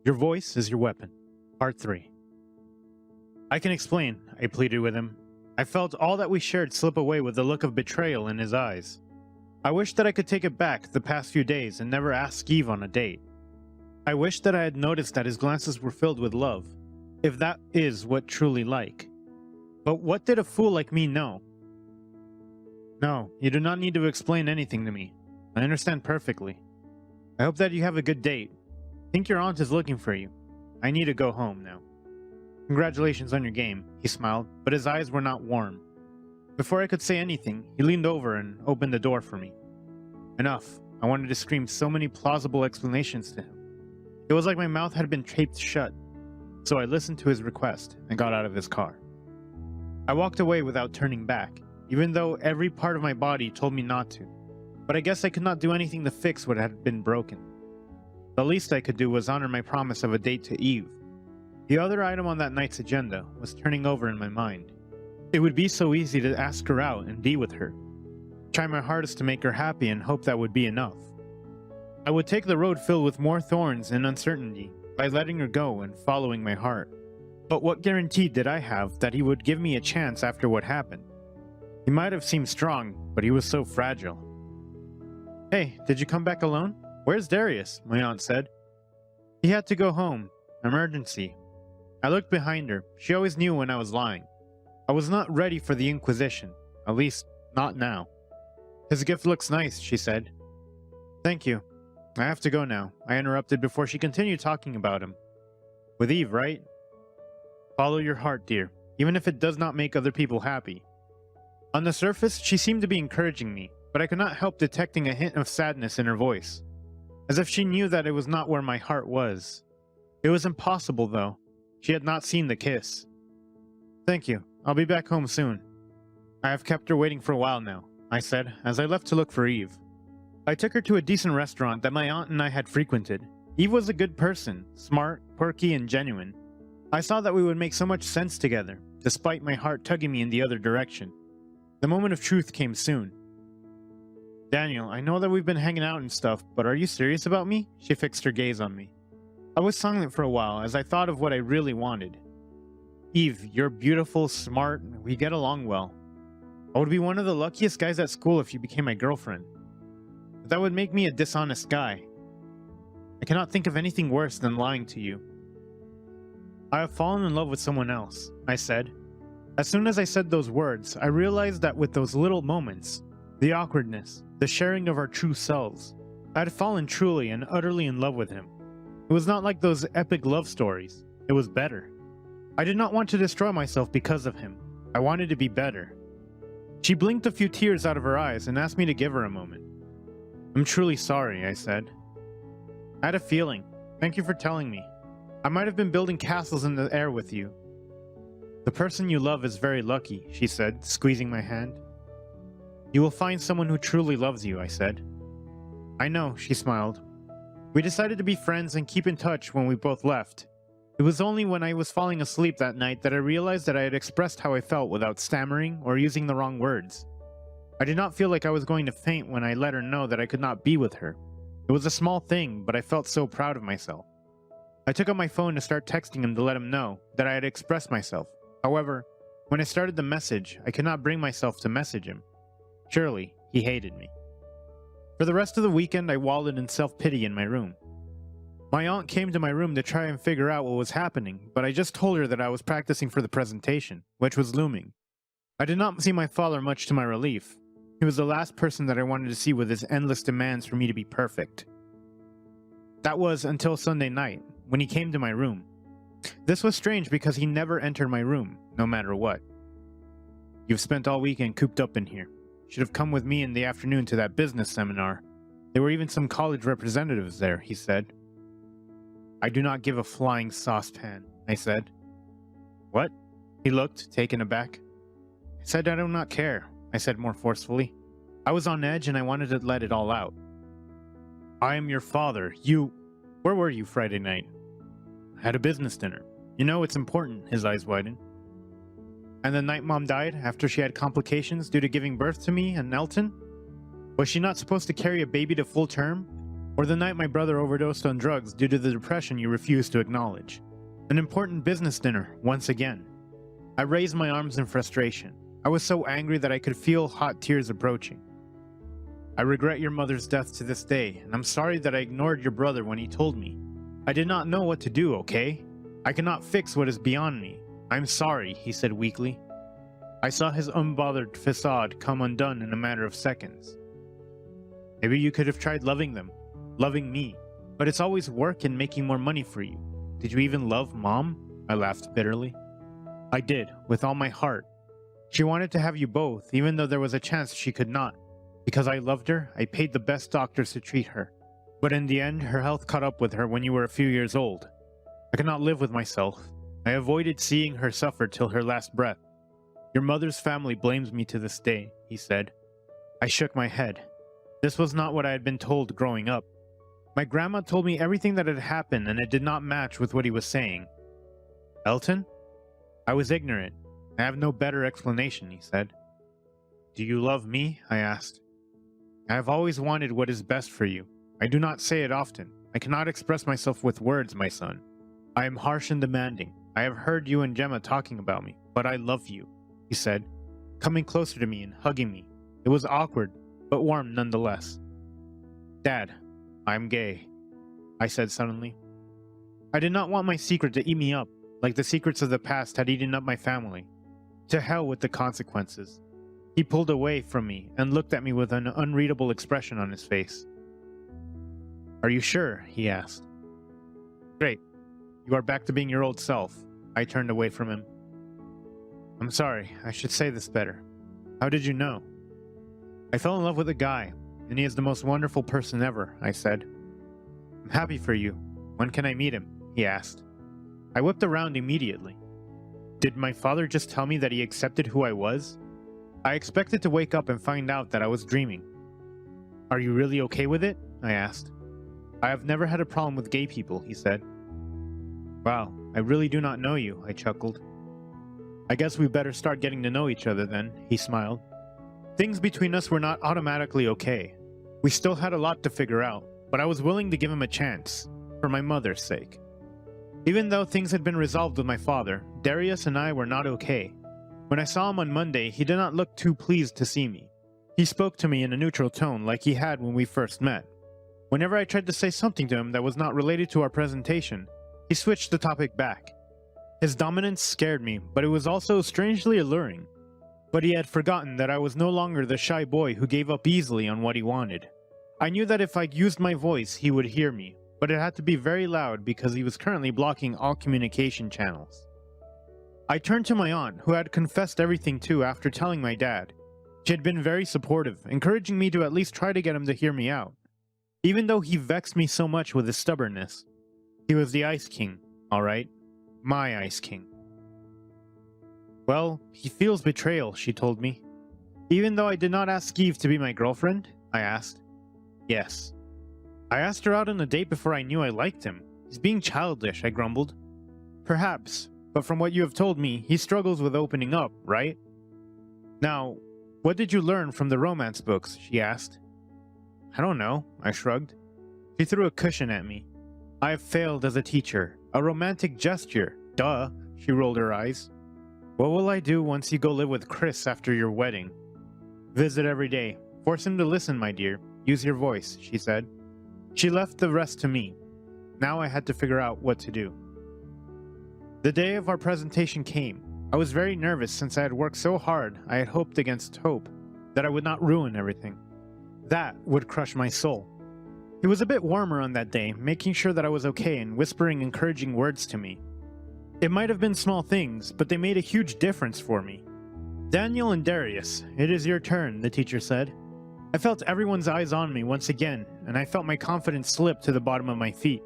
Your voice is your weapon. Part 3. I can explain, I pleaded with him. I felt all that we shared slip away with the look of betrayal in his eyes. I wished that I could take it back the past few days and never ask Eve on a date. I wished that I had noticed that his glances were filled with love, if that is what truly like. But what did a fool like me know? No, you do not need to explain anything to me. I understand perfectly. I hope that you have a good date. I think your aunt is looking for you. I need to go home now. Congratulations on your game, he smiled, but his eyes were not warm. Before I could say anything, he leaned over and opened the door for me. Enough. I wanted to scream so many plausible explanations to him. It was like my mouth had been taped shut, so I listened to his request and got out of his car. I walked away without turning back, even though every part of my body told me not to. But I guess I could not do anything to fix what had been broken. The least I could do was honor my promise of a date to Eve. The other item on that night's agenda was turning over in my mind. It would be so easy to ask her out and be with her. Try my hardest to make her happy and hope that would be enough. I would take the road filled with more thorns and uncertainty by letting her go and following my heart. But what guarantee did I have that he would give me a chance after what happened? He might have seemed strong, but he was so fragile. Hey, did you come back alone? Where's Darius? My aunt said. He had to go home. Emergency. I looked behind her. She always knew when I was lying. I was not ready for the Inquisition. At least, not now. His gift looks nice, she said. Thank you. I have to go now, I interrupted before she continued talking about him. With Eve, right? Follow your heart, dear, even if it does not make other people happy. On the surface, she seemed to be encouraging me, but I could not help detecting a hint of sadness in her voice, as if she knew that it was not where my heart was. It was impossible, though. She had not seen the kiss. Thank you. I'll be back home soon. I have kept her waiting for a while now, I said, as I left to look for Eve. I took her to a decent restaurant that my aunt and I had frequented. Eve was a good person, smart, quirky, and genuine. I saw that we would make so much sense together, despite my heart tugging me in the other direction. The moment of truth came soon. Daniel, I know that we've been hanging out and stuff, but are you serious about me? She fixed her gaze on me. I was silent for a while as I thought of what I really wanted. Eve, you're beautiful, smart, and we get along well. I would be one of the luckiest guys at school if you became my girlfriend. But that would make me a dishonest guy. I cannot think of anything worse than lying to you. I have fallen in love with someone else, I said. As soon as I said those words, I realized that with those little moments, the awkwardness, the sharing of our true selves, I had fallen truly and utterly in love with him. It was not like those epic love stories. It was better. I did not want to destroy myself because of him. I wanted to be better. She blinked a few tears out of her eyes and asked me to give her a moment. I'm truly sorry, I said. I had a feeling. Thank you for telling me. I might have been building castles in the air with you. The person you love is very lucky, she said, squeezing my hand. You will find someone who truly loves you, I said. I know, she smiled. We decided to be friends and keep in touch when we both left. It was only when I was falling asleep that night that I realized that I had expressed how I felt without stammering or using the wrong words. I did not feel like I was going to faint when I let her know that I could not be with her. It was a small thing, but I felt so proud of myself. I took out my phone to start texting him to let him know that I had expressed myself. However, when I started the message, I could not bring myself to message him. Surely, he hated me. For the rest of the weekend, I wallowed in self-pity in my room. My aunt came to my room to try and figure out what was happening, but I just told her that I was practicing for the presentation, which was looming. I did not see my father much to my relief. He was the last person that I wanted to see with his endless demands for me to be perfect. That was until Sunday night, when he came to my room. This was strange because he never entered my room, no matter what. You've spent all weekend cooped up in here. Should have come with me in the afternoon to that business seminar. There were even some college representatives there, he said. I do not give a flying saucepan, I said. What? He looked, taken aback. I said I do not care, I said more forcefully. I was on edge and I wanted to let it all out. I am your father. Where were you Friday night? I had a business dinner. You know it's important, his eyes widened. And the night Mom died after she had complications due to giving birth to me and Nelton? Was she not supposed to carry a baby to full term? Or the night my brother overdosed on drugs due to the depression you refused to acknowledge. An important business dinner, once again. I raised my arms in frustration. I was so angry that I could feel hot tears approaching. I regret your mother's death to this day, and I'm sorry that I ignored your brother when he told me. I did not know what to do, okay? I cannot fix what is beyond me. I'm sorry, he said weakly. I saw his unbothered facade come undone in a matter of seconds. Maybe you could have tried loving them, loving me, but it's always work and making more money for you. Did you even love Mom? I laughed bitterly. I did, with all my heart. She wanted to have you both, even though there was a chance she could not. Because I loved her, I paid the best doctors to treat her. But in the end, her health caught up with her when you were a few years old. I could not live with myself. I avoided seeing her suffer till her last breath. Your mother's family blames me to this day, he said. I shook my head. This was not what I had been told growing up. My grandma told me everything that had happened, and it did not match with what he was saying. Elton? I was ignorant. I have no better explanation, he said. Do you love me? I asked. I have always wanted what is best for you. I do not say it often. I cannot express myself with words, my son. I am harsh and demanding. I have heard you and Gemma talking about me, but I love you, he said, coming closer to me and hugging me. It was awkward, but warm nonetheless. Dad, I'm gay, I said suddenly. I did not want my secret to eat me up, like the secrets of the past had eaten up my family. To hell with the consequences. He pulled away from me and looked at me with an unreadable expression on his face. Are you sure? He asked. Great. You are back to being your old self. I turned away from him. I'm sorry, I should say this better. How did you know? I fell in love with a guy, and he is the most wonderful person ever, I said. I'm happy for you. When can I meet him? He asked. I whipped around immediately. Did my father just tell me that he accepted who I was? I expected to wake up and find out that I was dreaming. Are you really okay with it? I asked. I have never had a problem with gay people, he said. Wow, I really do not know you, I chuckled. I guess we better start getting to know each other then, he smiled. Things between us were not automatically okay. We still had a lot to figure out, but I was willing to give him a chance, for my mother's sake. Even though things had been resolved with my father, Darius and I were not okay. When I saw him on Monday, he did not look too pleased to see me. He spoke to me in a neutral tone like he had when we first met. Whenever I tried to say something to him that was not related to our presentation, he switched the topic back. His dominance scared me, but it was also strangely alluring. But he had forgotten that I was no longer the shy boy who gave up easily on what he wanted. I knew that if I used my voice, he would hear me, but it had to be very loud because he was currently blocking all communication channels. I turned to my aunt, who had confessed everything to after telling my dad. She had been very supportive, encouraging me to at least try to get him to hear me out. Even though he vexed me so much with his stubbornness. He was the Ice King, alright. My Ice King. Well, he feels betrayal, she told me. Even though I did not ask Eve to be my girlfriend, I asked. Yes. I asked her out on a date before I knew I liked him. He's being childish, I grumbled. Perhaps, but from what you have told me, he struggles with opening up, right? Now, what did you learn from the romance books? She asked. I don't know, I shrugged. She threw a cushion at me. I have failed as a teacher. A romantic gesture. Duh, she rolled her eyes. What will I do once you go live with Chris after your wedding? Visit every day. Force him to listen, my dear. Use your voice, she said. She left the rest to me. Now I had to figure out what to do. The day of our presentation came. I was very nervous since I had worked so hard. I had hoped against hope that I would not ruin everything. That would crush my soul. He was a bit warmer on that day, making sure that I was okay and whispering encouraging words to me. It might have been small things, but they made a huge difference for me. Daniel and Darius, it is your turn, the teacher said. I felt everyone's eyes on me once again, and I felt my confidence slip to the bottom of my feet.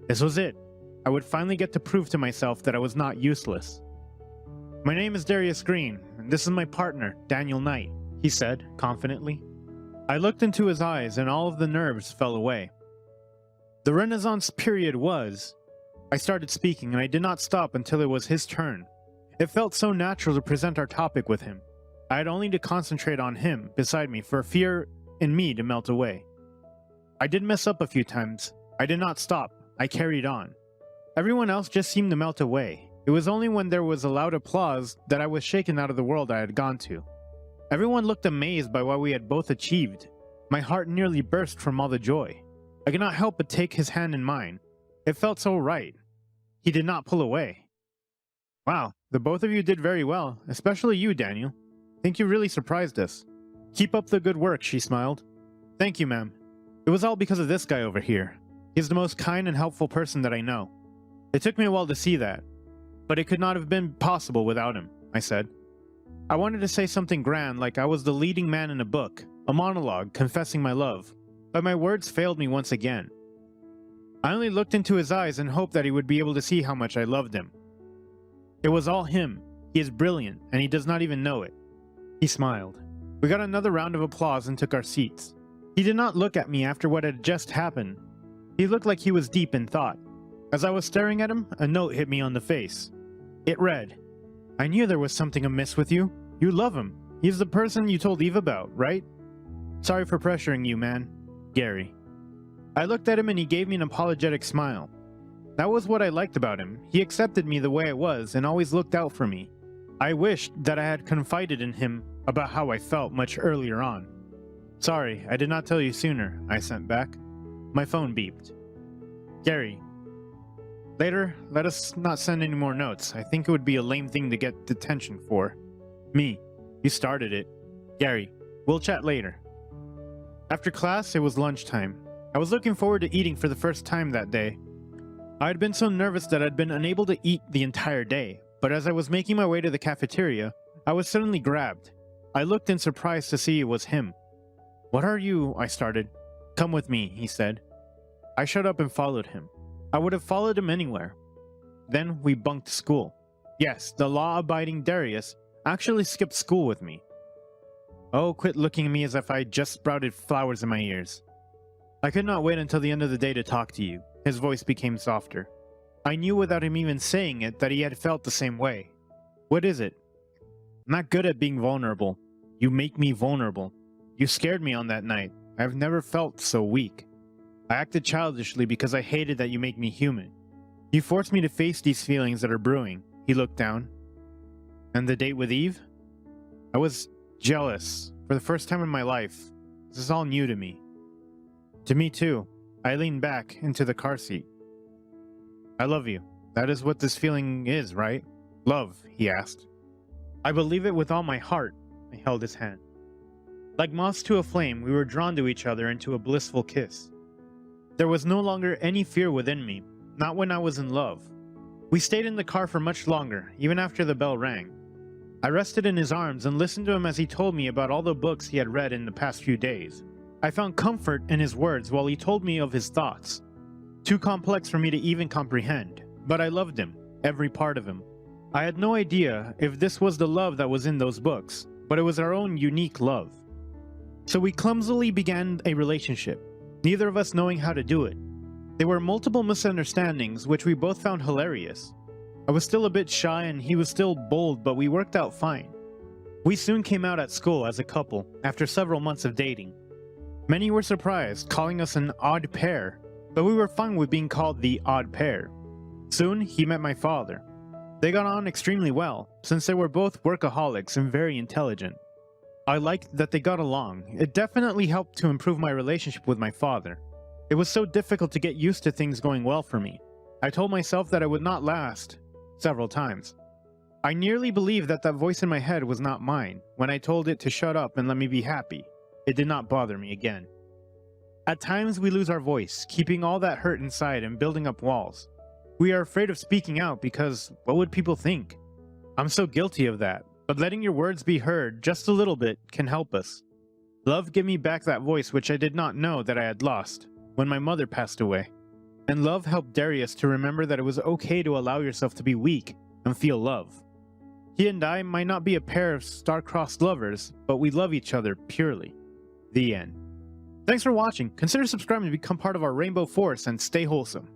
This was it. I would finally get to prove to myself that I was not useless. My name is Darius Green, and this is my partner, Daniel Knight, he said, confidently. I looked into his eyes and all of the nerves fell away. The Renaissance period was. I started speaking and I did not stop until it was his turn. It felt so natural to present our topic with him. I had only to concentrate on him beside me for fear in me to melt away. I did mess up a few times. I did not stop. I carried on. Everyone else just seemed to melt away. It was only when there was a loud applause that I was shaken out of the world I had gone to. Everyone looked amazed by what we had both achieved. My heart nearly burst from all the joy. I could not help but take his hand in mine. It felt so right. He did not pull away. Wow, the both of you did very well, especially you, Daniel. Think you really surprised us. Keep up the good work, she smiled. Thank you, ma'am. It was all because of this guy over here. He's the most kind and helpful person that I know. It took me a while to see that, but it could not have been possible without him, I said. I wanted to say something grand, like I was the leading man in a book, a monologue confessing my love, but my words failed me once again. I only looked into his eyes and hoped that he would be able to see how much I loved him. It was all him. He is brilliant, and he does not even know it. He smiled. We got another round of applause and took our seats. He did not look at me after what had just happened. He looked like he was deep in thought. As I was staring at him, a note hit me on the face. It read, I knew there was something amiss with you. You love him. He's the person you told Eve about, right? Sorry for pressuring you, man. Gary. I looked at him and he gave me an apologetic smile. That was what I liked about him. He accepted me the way I was and always looked out for me. I wished that I had confided in him about how I felt much earlier on. Sorry, I did not tell you sooner, I sent back. My phone beeped. Gary. Later, let us not send any more notes. I think it would be a lame thing to get detention for. Me. You started it. Gary. We'll chat later. After class, it was lunchtime. I was looking forward to eating for the first time that day. I had been so nervous that I'd been unable to eat the entire day, but as I was making my way to the cafeteria, I was suddenly grabbed. I looked in surprise to see it was him. What are you? I started. Come with me, he said. I shut up and followed him. I would have followed him anywhere. Then we bunked school. Yes, the law-abiding Darius actually skipped school with me. Oh, quit looking at me as if I just sprouted flowers in my ears. I could not wait until the end of the day to talk to you. His voice became softer. I knew without him even saying it that he had felt the same way. What is it? I'm not good at being vulnerable. You make me vulnerable. You scared me on that night. I've never felt so weak. I acted childishly because I hated that you make me human. You forced me to face these feelings that are brewing. He looked down. And the date with Eve? I was jealous for the first time in my life. This is all new to me. To me too. I leaned back into the car seat. I love you. That is what this feeling is, right? Love, he asked. I believe it with all my heart. I held his hand. Like moths to a flame, we were drawn to each other into a blissful kiss. There was no longer any fear within me, not when I was in love. We stayed in the car for much longer, even after the bell rang. I rested in his arms and listened to him as he told me about all the books he had read in the past few days. I found comfort in his words while he told me of his thoughts. Too complex for me to even comprehend, but I loved him, every part of him. I had no idea if this was the love that was in those books, but it was our own unique love. So we clumsily began a relationship, neither of us knowing how to do it. There were multiple misunderstandings, which we both found hilarious. I was still a bit shy and he was still bold, but we worked out fine. We soon came out at school as a couple, after several months of dating. Many were surprised, calling us an odd pair, but we were fine with being called the odd pair. Soon, he met my father. They got on extremely well, since they were both workaholics and very intelligent. I liked that they got along. It definitely helped to improve my relationship with my father. It was so difficult to get used to things going well for me. I told myself that it would not last, several times. I nearly believed that voice in my head was not mine. When I told it to shut up and let me be happy, it did not bother me again. At times we lose our voice, keeping all that hurt inside and building up walls. We are afraid of speaking out because what would people think? I'm so guilty of that, but letting your words be heard just a little bit can help us. Love gave me back that voice which I did not know that I had lost when my mother passed away. And love helped Darius to remember that it was okay to allow yourself to be weak and feel love. He and I might not be a pair of star-crossed lovers, but we love each other purely. The end. Thanks for watching. Consider subscribing to become part of our Rainbow Force and stay wholesome.